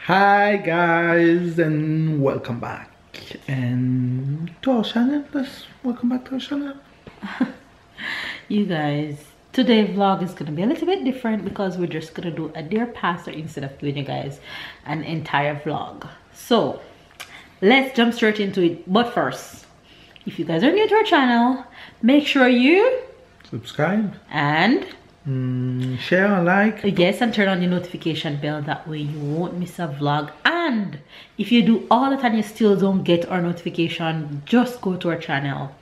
Hi guys, and welcome back to our channel. Welcome back to our channel. You guys, today's vlog is gonna be a little bit different because we're just gonna do a Dear Pastor instead of doing you guys an entire vlog. So let's jump straight into it. But first, if you guys are new to our channel, make sure you Subscribe and share, like. Yes, and turn on the notification bell. That way you won't miss a vlog. And if you do all that and you still don't get our notification, just go to our channel.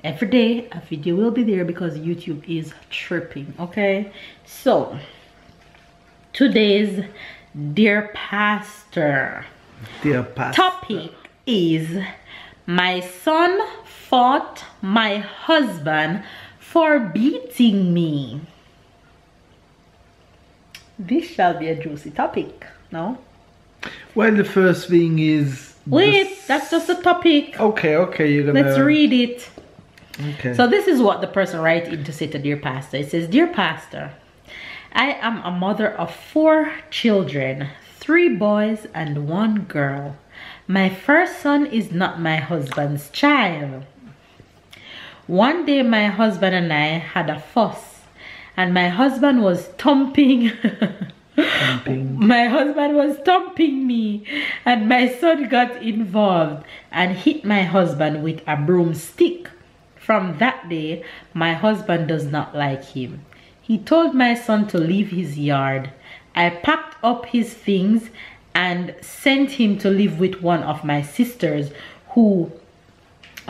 Every day a video will be there because YouTube is tripping. Okay, so today's Dear Pastor topic is: my son fought my husband for beating me. This shall be a juicy topic, no? Well, the first thing is... Wait, that's just a topic. Okay, you're gonna... Let's read it. Okay. So this is what the person writes in to say to Dear Pastor. It says, Dear Pastor, I am a mother of 4 children, 3 boys and 1 girl. My first son is not my husband's child. One day my husband and I had a fuss. And my husband was thumping my husband was thumping me, and my son got involved and hit my husband with a broomstick. From that day, my husband does not like him. He told my son to leave his yard. I packed up his things and sent him to live with one of my sisters who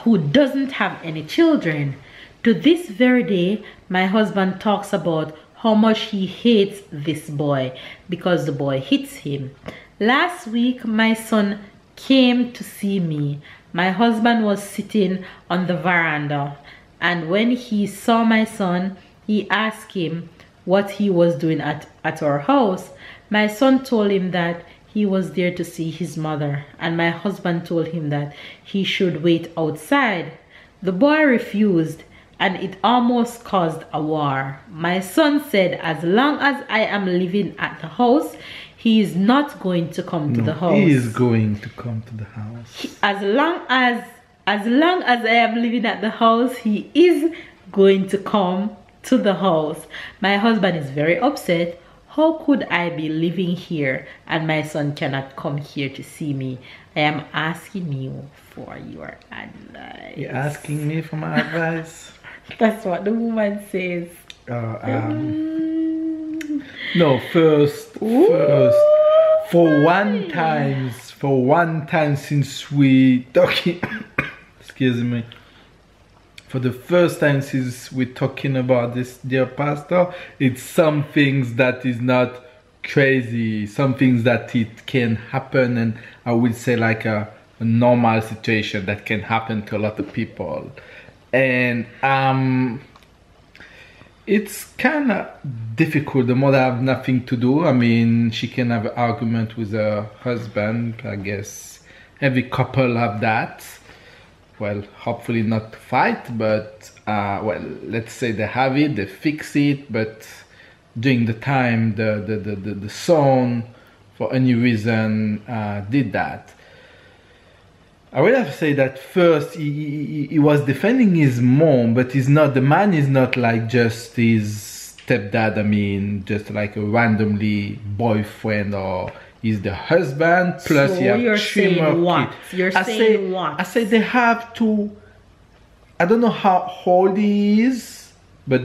doesn't have any children. To this very day, my husband talks about how much he hates this boy because the boy hits him. Last week, my son came to see me. My husband was sitting on the veranda, and when he saw my son, he asked him what he was doing at our house. My son told him that he was there to see his mother, and my husband told him that he should wait outside. The boy refused, and it almost caused a war. My son said as long as I am living at the house, he is not going to come to the house. He is going to come to the house. As long as I am living at the house, he is going to come to the house. My husband is very upset. How could I be living here and my son cannot come here to see me? I am asking you for your advice. You're asking me for my advice? That's what the woman says. No, first, for one time since we talking, excuse me, for the first time since we're talking about this Dear Pastor, it's some things that is not crazy, some things that it can happen, and I would say like a normal situation that can happen to a lot of people. And it's kind of difficult. The mother have nothing to do. I mean, she can have an argument with her husband. I guess every couple have that. Well, hopefully not to fight, but well, let's say they have it, they fix it, but during the time the son for any reason did that. I would have to say that first he was defending his mom, but the man is not like just his stepdad. I mean, just like a randomly boyfriend, or he's the husband plus so you have you're 3 more saying what? kids. You're saying what? I say they have to. I don't know how old he is, but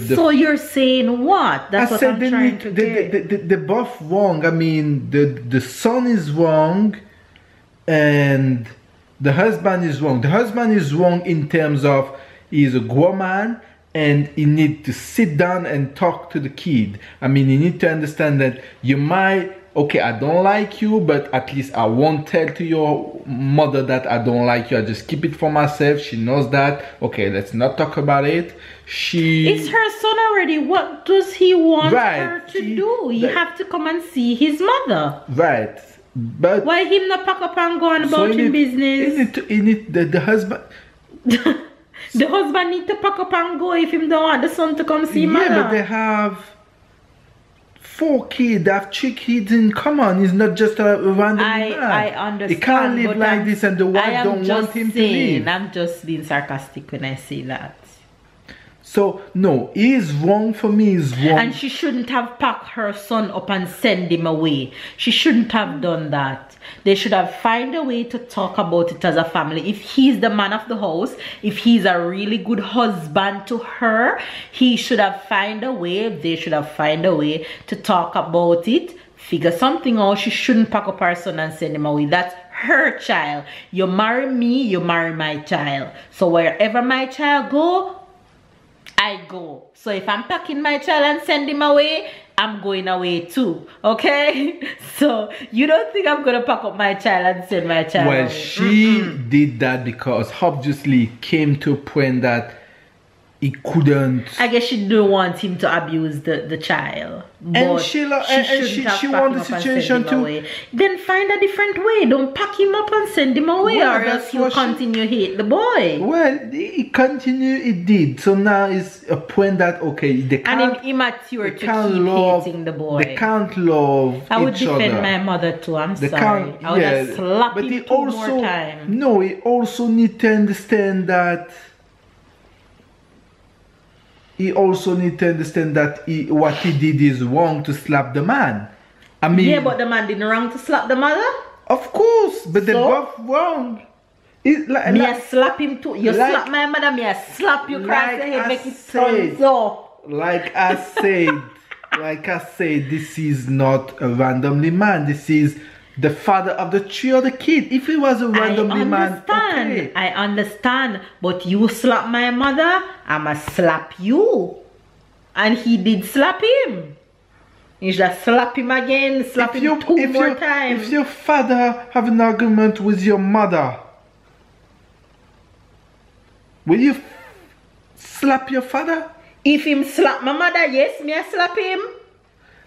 so you're saying what? That's what I'm trying to get. They're both wrong. I mean, the son is wrong, and the husband is wrong. The husband is wrong in terms of he's a grown man and he needs to sit down and talk to the kid. I mean, you need to understand that you might, okay, I don't like you, but at least I won't tell to your mother that I don't like you. I just keep it for myself. She knows that. Okay, let's not talk about it. It's her son already. What does he want her to do? He have to come and see his mother. Right. But why him not pack up and go on about his business? The husband the husband need to pack up and go if him don't want the son to come see mother. Yeah, but they have 4 kids, they have 3 kids in common. He's not just a random man. I understand. He can't live like this and the wife don't want him to live. I'm just being sarcastic when I say that. So, no, he is wrong. For me, he's wrong. And she shouldn't have packed her son up and send him away. She shouldn't have done that. They should have found a way to talk about it as a family. If he's the man of the house, if he's a really good husband to her, he should have found a way, they should have found a way to talk about it, figure something out. She shouldn't pack up her son and send him away. That's her child. You marry me, you marry my child. So wherever my child go, I go. So if I'm packing my child and send him away, I'm going away too. Okay? So you don't think I'm gonna pack up my child and send my child away? Well, she did that because obviously came to a point that he couldn't. I guess she didn't want him to abuse the child. And she want the situation to. Then find a different way. Don't pack him up and send him away, Well, or else he'll continue hate the boy. Well, he continued. It did. So now it's a point that okay, they can't. And him immature to keep hating the boy. They can't love. I would each defend other. my mother too. I'm They sorry. can't. I would Yeah, have slapped but him he two also more times. no. He also need to understand that. He also need to understand that what he did is wrong to slap the man. I mean, Yeah, but the man didn't wrong to slap the mother. of course, but they're both wrong. It's like, Me I slap him too. You like- slap my mother, me I slap you across the head, I make it said, turn so. like I said, this is not a randomly man. This is the father of the 3 other kids. If he was a randomly man, okay. I understand. But you slap my mother, I'ma slap you. And he did slap him. You should slap him again, slap him two more times. If your father have an argument with your mother, will you slap your father? If him slap my mother, yes, me I slap him.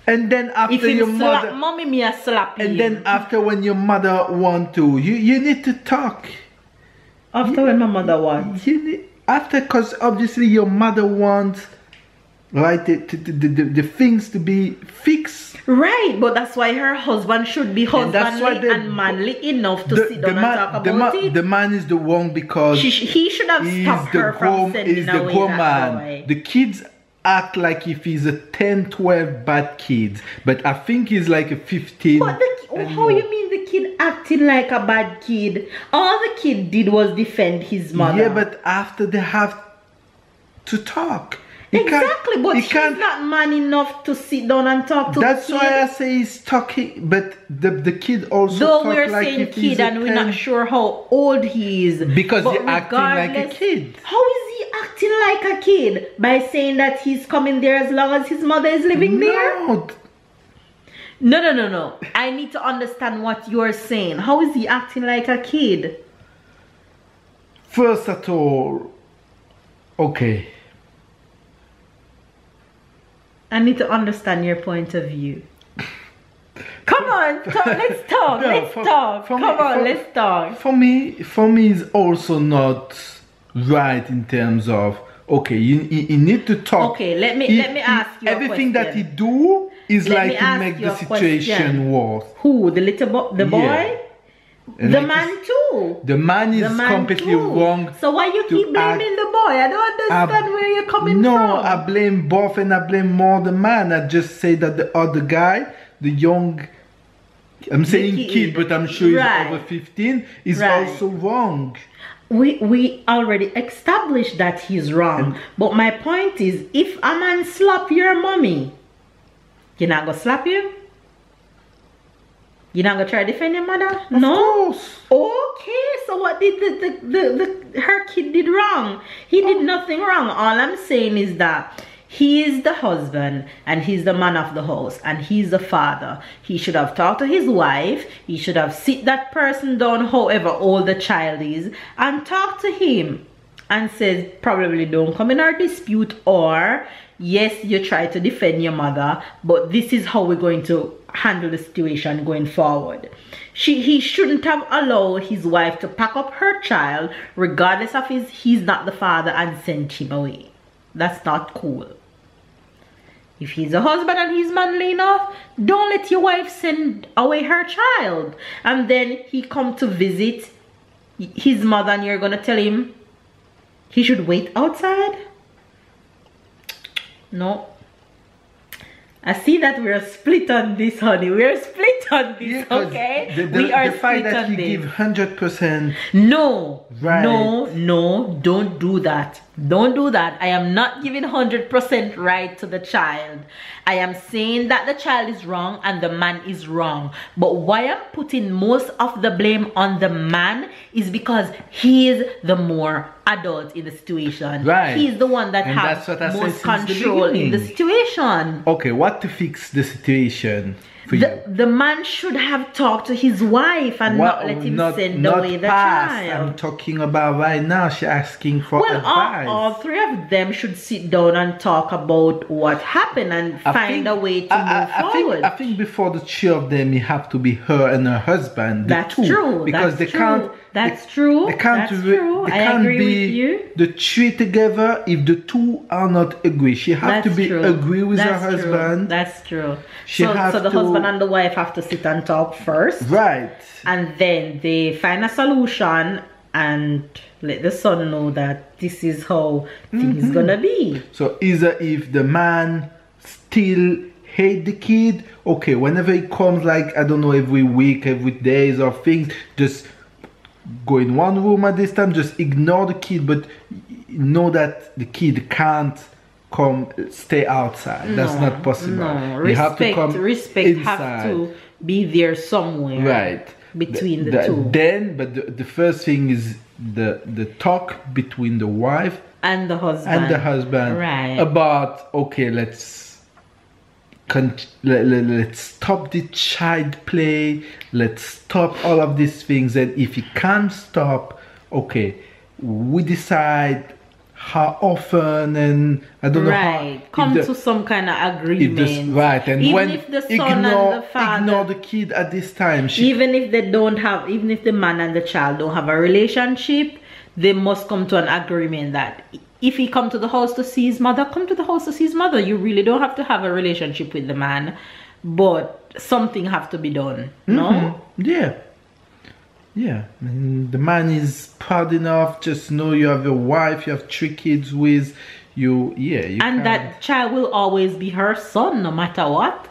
And then after If him your slap mother, mommy, me I slap him. and then after when your mother want to, you need to talk. After when my mother wants. You need, after, because obviously your mother wants like the things to be fixed. Right, but that's why her husband should be husbandly and manly enough to sit down and talk about it. The man is the wrong because he should have stopped her from sending away that boy. The kids act like if he's a 10, 12 bad kid, but I think he's like a 15. But how you mean the kid acting like a bad kid? All the kid did was defend his mother. Yeah, but after they have to talk. Exactly, but he's not man enough to sit down and talk to the kid. That's why I say he's talking, but the kid also Though talk we're like saying if he's kid and we're not sure how old he is. Because he's acting like a kid. How is he acting like a kid? By saying that he's coming there as long as his mother is living there? No. I need to understand what you're saying. How is he acting like a kid? First of all, okay. I need to understand your point of view. Come on, let's talk. Let's talk. Let's talk. For me, it's also not right in terms of okay. You need to talk. Okay, let me ask you. Everything that he do is like to make the situation worse. Who? The boy? Yeah. The man too. The man is completely wrong. So why you keep blaming the boy? I don't understand where you're coming from. No, I blame both and I blame more the man. I just say that the other guy, the young, I'm saying kid, but I'm sure he's over 15, is also wrong. We already established that he's wrong. But my point is, if a man slap your mommy, you're not gonna slap him? You're not gonna try to defend your mother? No. Of course. Okay, so what did her kid did wrong? He did nothing wrong. All I'm saying is that he is the husband and he's the man of the house and he's the father. He should have talked to his wife. He should have sit that person down, however old the child is, and talk to him and says probably don't come in our dispute, or yes, you try to defend your mother, but this is how we're going to handle the situation going forward. He shouldn't have allowed his wife to pack up her child regardless of he's not the father and send him away. That's not cool. If he's a husband and he's manly enough, don't let your wife send away her child. And then he come to visit his mother and you're gonna tell him he should wait outside? No. I see that we're split on this, honey. We're split on this, okay? We are the fact that you give 100%. No, right. no, don't do that. Don't do that. I am not giving 100% right to the child. I am saying that the child is wrong and the man is wrong. But why I'm putting most of the blame on the man is because he is the more adult in the situation. Right. He's the one that has most control in the situation. Okay, what to fix the situation for you? The man should have talked to his wife and not let him send away the child. I'm talking about right now. She's asking for advice. All three of them should sit down and talk about what happened and find a way to move forward. I think before the two of them, it have to be her and her husband. That's true. Because they can't. That's true. They can't. I agree with you. The three together if the two are not agree. She have to agree with her husband. That's true. So the husband and the wife have to sit and talk first. Right. And then they find a solution and let the son know that this is how things gonna be. So either if the man still hate the kid, okay, whenever he comes, like I don't know, every week, every days or things, just go in one room at this time, just ignore the kid, but know that the kid can't stay outside. That's not possible. No, respect inside. Have to be there somewhere. Right. Between the two. Then, but the first thing is the talk between the wife and the husband. Right. About, okay, let's stop the child play. Let's stop all of these things. And if you can't stop, okay, we decide how often, and I don't know how. Come to some kind of agreement. Right, and even when if the son and the father, ignore the kid at this time. Even if the man and the child don't have a relationship, they must come to an agreement that if he come to the house to see his mother, come to the house to see his mother. You really don't have to have a relationship with the man, but something have to be done. No? Yeah. Yeah, and the man is proud enough. Just know you have a wife, you have 3 kids with you. Yeah, and that child will always be her son, no matter what.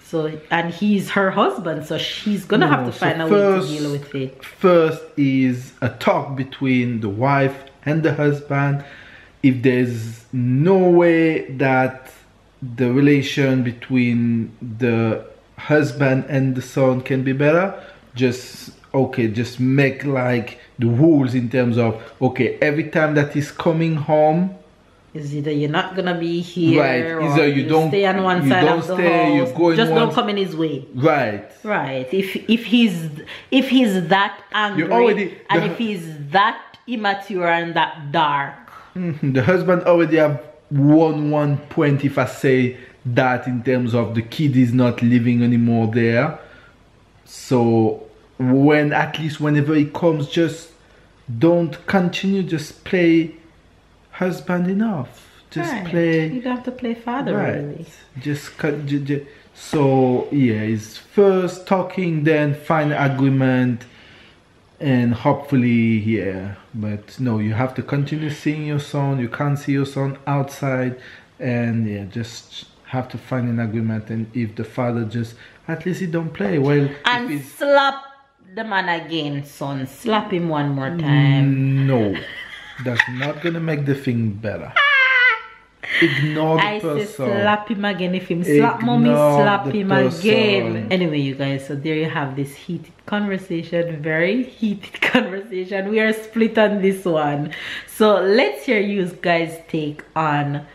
So, and he's her husband, so she's gonna have to find a way to deal with it. First is a talk between the wife and the husband. If there's no way that the relation between the husband and the son can be better, just make like the rules in terms of, okay, every time that he's coming home, is either you're not gonna be here, right? Either you don't stay on one side of the house, just don't come in his way, right? If he's that angry if he's that immature and that dark, the husband already have one point, if I say that, in terms of the kid is not living anymore there. So at least whenever he comes, just don't continue, just play husband enough. Just play. You don't have to play father, really. So yeah, it's first talking, then find agreement, and hopefully, but no, you have to continue seeing your son. You can't see your son outside, and just have to find an agreement. And if the father just, at least he don't play well, and slap the man again, son. Slap him one more time. No, that's not gonna make the thing better. Ignore the person. I say slap him again. If him slap mommy, slap him again. Anyway, you guys, so there you have this heated conversation, very heated conversation. We are split on this one. So let's hear you guys' take on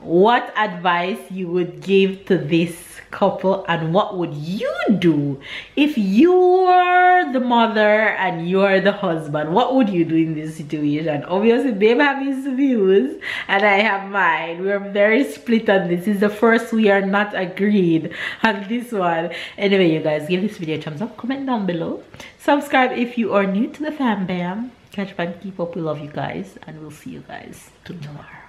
what advice you would give to this couple, and what would you do if you were the mother and you are the husband. What would you do in this situation? Obviously, babe have his views and I have mine. We're very split on this. This is the first we are not agreed on this one. Anyway, you guys, give this video a thumbs up, comment down below, subscribe if you are new to the fam bam. Catch up and keep up. We love you guys, and we'll see you guys tomorrow.